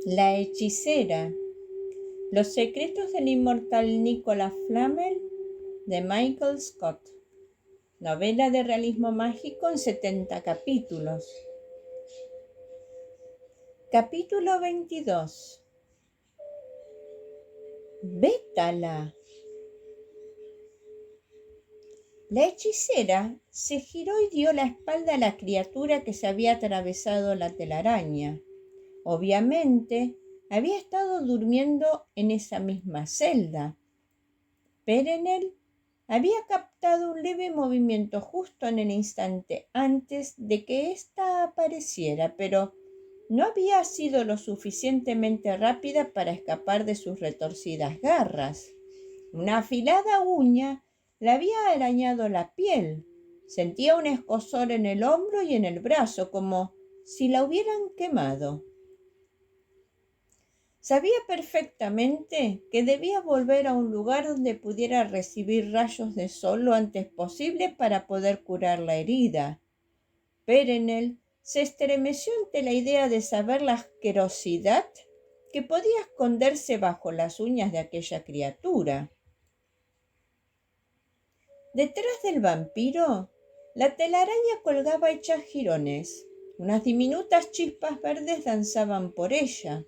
La hechicera. Los secretos del inmortal Nicholas Flamel de Michael Scott. Novela de realismo mágico en 70 capítulos. Capítulo 22. Vétala. La hechicera se giró y dio la espalda a la criatura que se había atravesado la telaraña. Obviamente, había estado durmiendo en esa misma celda. Perenelle había captado un leve movimiento justo en el instante antes de que ésta apareciera, pero no había sido lo suficientemente rápida para escapar de sus retorcidas garras. Una afilada uña le había arañado la piel. Sentía un escozor en el hombro y en el brazo, como si la hubieran quemado. Sabía perfectamente que debía volver a un lugar donde pudiera recibir rayos de sol lo antes posible para poder curar la herida. Perenelle se estremeció ante la idea de saber la asquerosidad que podía esconderse bajo las uñas de aquella criatura. Detrás del vampiro, la telaraña colgaba hecha jirones. Unas diminutas chispas verdes danzaban por ella.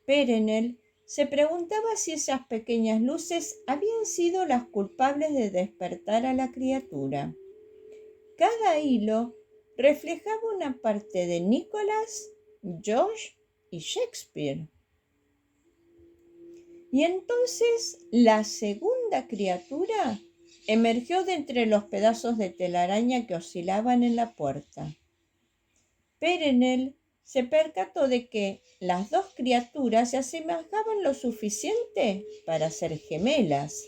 Perenelle se preguntaba si esas pequeñas luces habían sido las culpables de despertar a la criatura. Cada hilo reflejaba una parte de Nicholas, Josh y Shakespeare. Y entonces la segunda criatura emergió de entre los pedazos de telaraña que oscilaban en la puerta. Perenelle se percató de que las dos criaturas se asemejaban lo suficiente para ser gemelas.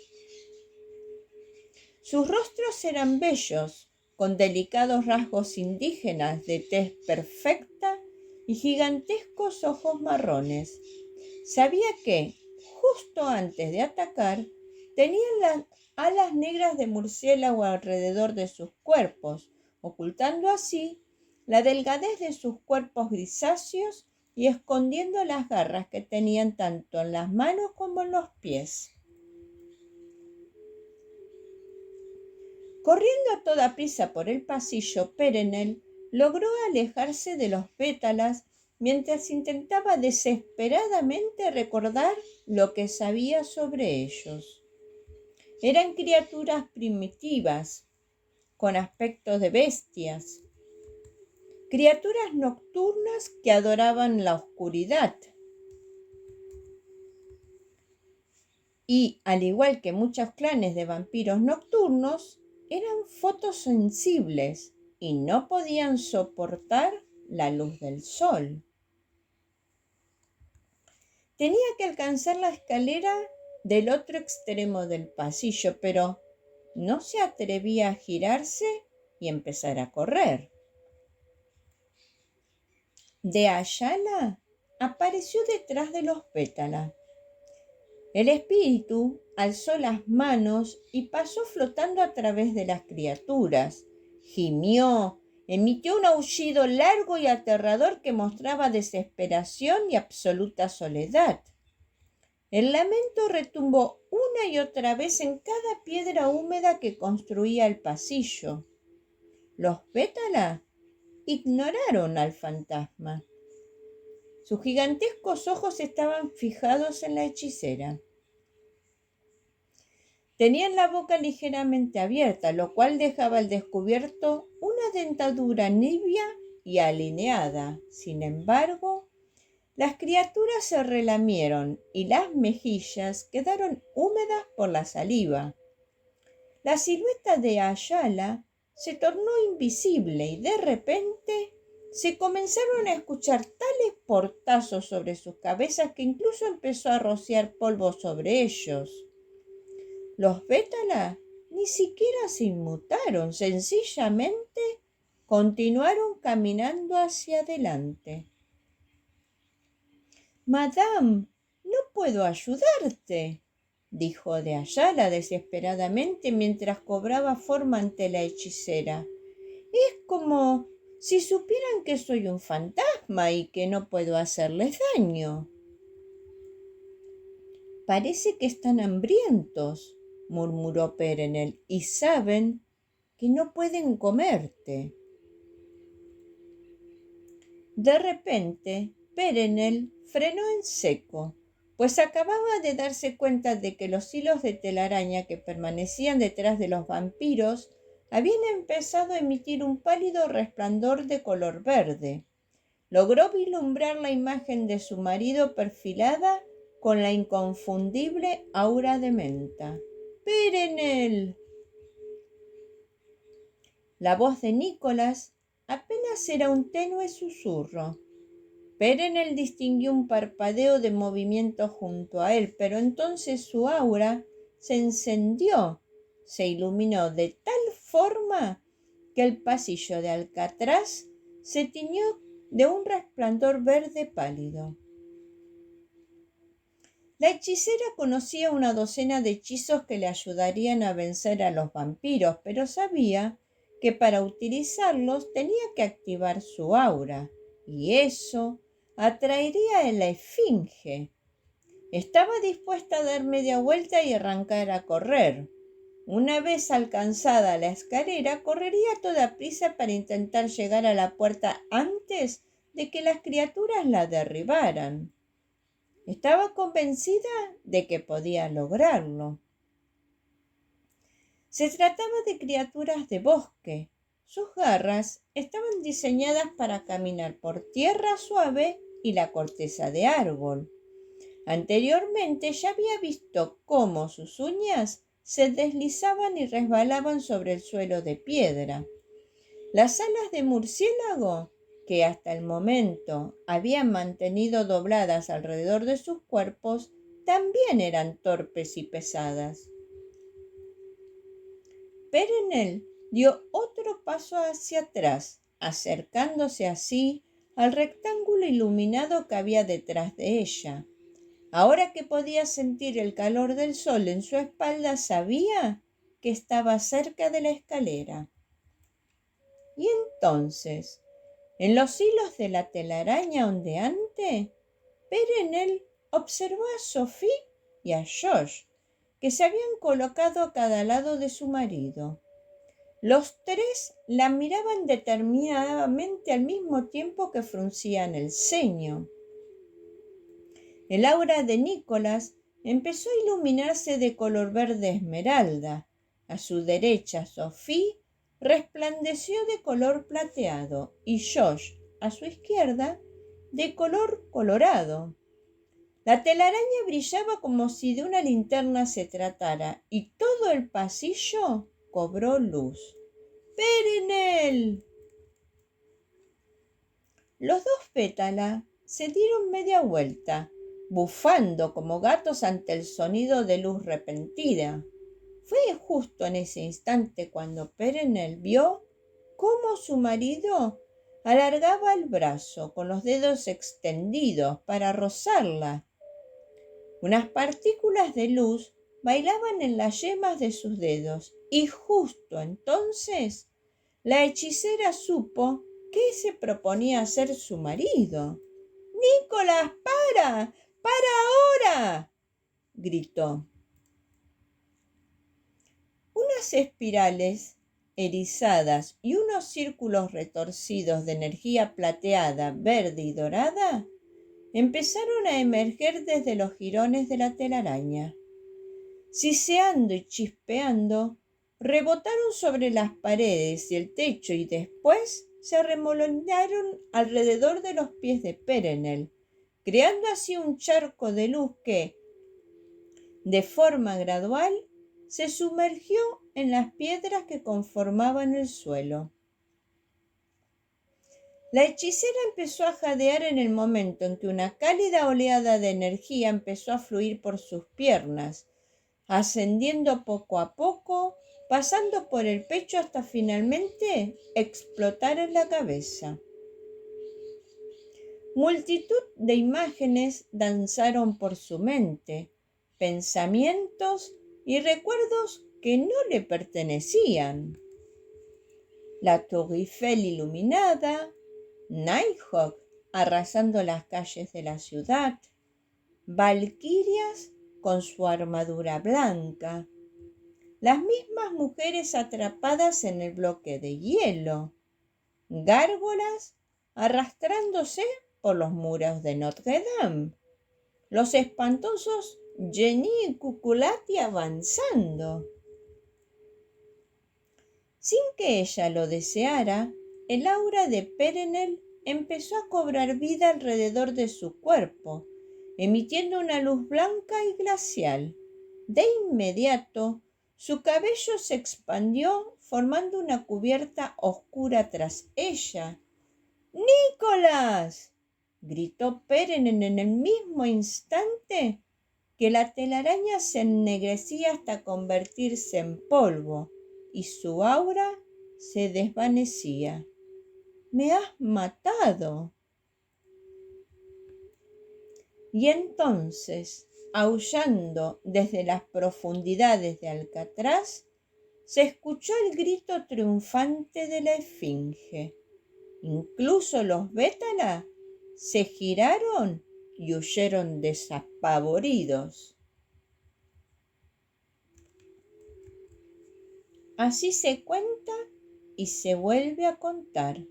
Sus rostros eran bellos, con delicados rasgos indígenas de tez perfecta y gigantescos ojos marrones. Sabía que, justo antes de atacar, tenían las alas negras de murciélago alrededor de sus cuerpos, ocultando así la delgadez de sus cuerpos grisáceos y escondiendo las garras que tenían tanto en las manos como en los pies. Corriendo a toda prisa por el pasillo, Perenelle logró alejarse de los pétalas mientras intentaba desesperadamente recordar lo que sabía sobre ellos. Eran criaturas primitivas, con aspecto de bestias. Criaturas nocturnas que adoraban la oscuridad. Y, al igual que muchos clanes de vampiros nocturnos, eran fotosensibles y no podían soportar la luz del sol. Tenía que alcanzar la escalera del otro extremo del pasillo, pero no se atrevía a girarse y empezar a correr. De Ayala apareció detrás de los pétalas. El espíritu alzó las manos y pasó flotando a través de las criaturas. Gimió, emitió un aullido largo y aterrador que mostraba desesperación y absoluta soledad. El lamento retumbó una y otra vez en cada piedra húmeda que construía el pasillo. Los pétalas ignoraron al fantasma. Sus gigantescos ojos estaban fijados en la hechicera. Tenían la boca ligeramente abierta, lo cual dejaba al descubierto una dentadura nibia y alineada. Sin embargo, las criaturas se relamieron y las mejillas quedaron húmedas por la saliva. La silueta de Ayala se tornó invisible y de repente se comenzaron a escuchar tales portazos sobre sus cabezas que incluso empezó a rociar polvo sobre ellos. Los pétalas ni siquiera se inmutaron, sencillamente continuaron caminando hacia adelante. «Madame, no puedo ayudarte», dijo de Ayala desesperadamente mientras cobraba forma ante la hechicera. «Es como si supieran que soy un fantasma fantasma y que no puedo hacerles daño. Parece que están hambrientos, murmuró Perenel, y saben que no pueden comerte. De repente, Perenel frenó en seco, pues acababa de darse cuenta de que los hilos de telaraña que permanecían detrás de los vampiros habían empezado a emitir un pálido resplandor de color verde. Logró vislumbrar la imagen de su marido perfilada con la inconfundible aura de menta. ¡Perenel! La voz de Nicolás apenas era un tenue susurro. Perenel distinguió un parpadeo de movimiento junto a él, pero entonces su aura se encendió, se iluminó de tal forma que el pasillo de Alcatraz se tiñó de un resplandor verde pálido. La hechicera conocía una docena de hechizos que le ayudarían a vencer a los vampiros, pero sabía que para utilizarlos tenía que activar su aura, y eso atraería a la esfinge. Estaba dispuesta a dar media vuelta y arrancar a correr. Una vez alcanzada la escalera, correría a toda prisa para intentar llegar a la puerta antes de que las criaturas la derribaran. Estaba convencida de que podía lograrlo. Se trataba de criaturas de bosque. Sus garras estaban diseñadas para caminar por tierra suave y la corteza de árbol. Anteriormente ya había visto cómo sus uñas se deslizaban y resbalaban sobre el suelo de piedra. Las alas de murciélago, que hasta el momento habían mantenido dobladas alrededor de sus cuerpos, también eran torpes y pesadas. Perenel dio otro paso hacia atrás, acercándose así al rectángulo iluminado que había detrás de ella. Ahora que podía sentir el calor del sol en su espalda, sabía que estaba cerca de la escalera. Y entonces, en los hilos de la telaraña ondeante, Perenel observó a Sophie y a Josh, que se habían colocado a cada lado de su marido. Los tres la miraban determinadamente al mismo tiempo que fruncían el ceño. El aura de Nicolás empezó a iluminarse de color verde esmeralda. A su derecha, Sophie resplandeció de color plateado y Josh, a su izquierda, de color colorado. La telaraña brillaba como si de una linterna se tratara y todo el pasillo cobró luz. ¡Perenel! Los dos pétalas se dieron media vuelta, bufando como gatos ante el sonido de luz repentina. Fue justo en ese instante cuando Perenel vio cómo su marido alargaba el brazo con los dedos extendidos para rozarla. Unas partículas de luz bailaban en las yemas de sus dedos y justo entonces la hechicera supo qué se proponía hacer su marido. ¡Nicolás, para! ¡Para ahora!, gritó. Unas espirales erizadas y unos círculos retorcidos de energía plateada, verde y dorada empezaron a emerger desde los jirones de la telaraña. Siseando y chispeando, rebotaron sobre las paredes y el techo y después se arremolinaron alrededor de los pies de Perenel, creando así un charco de luz que, de forma gradual, se sumergió en las piedras que conformaban el suelo. La hechicera empezó a jadear en el momento en que una cálida oleada de energía empezó a fluir por sus piernas, ascendiendo poco a poco, pasando por el pecho hasta finalmente explotar en la cabeza. Multitud de imágenes danzaron por su mente, pensamientos y recuerdos que no le pertenecían. La Tour Eiffel iluminada, Nighthawk arrasando las calles de la ciudad, valquirias con su armadura blanca, las mismas mujeres atrapadas en el bloque de hielo, gárgolas arrastrándose por los muros de Notre Dame, los espantosos Jenny y Cuculati avanzando. Sin que ella lo deseara, el aura de Perenelle empezó a cobrar vida alrededor de su cuerpo, emitiendo una luz blanca y glacial. De inmediato, su cabello se expandió formando una cubierta oscura tras ella. ¡Nicolás!, gritó Perenelle en el mismo instante que la telaraña se ennegrecía hasta convertirse en polvo y su aura se desvanecía. ¡Me has matado! Y entonces, aullando desde las profundidades de Alcatraz, se escuchó el grito triunfante de la esfinge. Incluso los Bétala se giraron y huyeron despavoridos. Así se cuenta y se vuelve a contar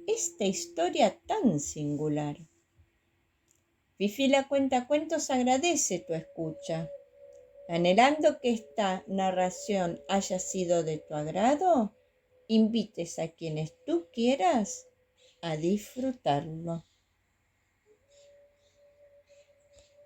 esta historia tan singular. Fifi la Cuentacuentos agradece tu escucha. Anhelando que esta narración haya sido de tu agrado, invites a quienes tú quieras a disfrutarlo.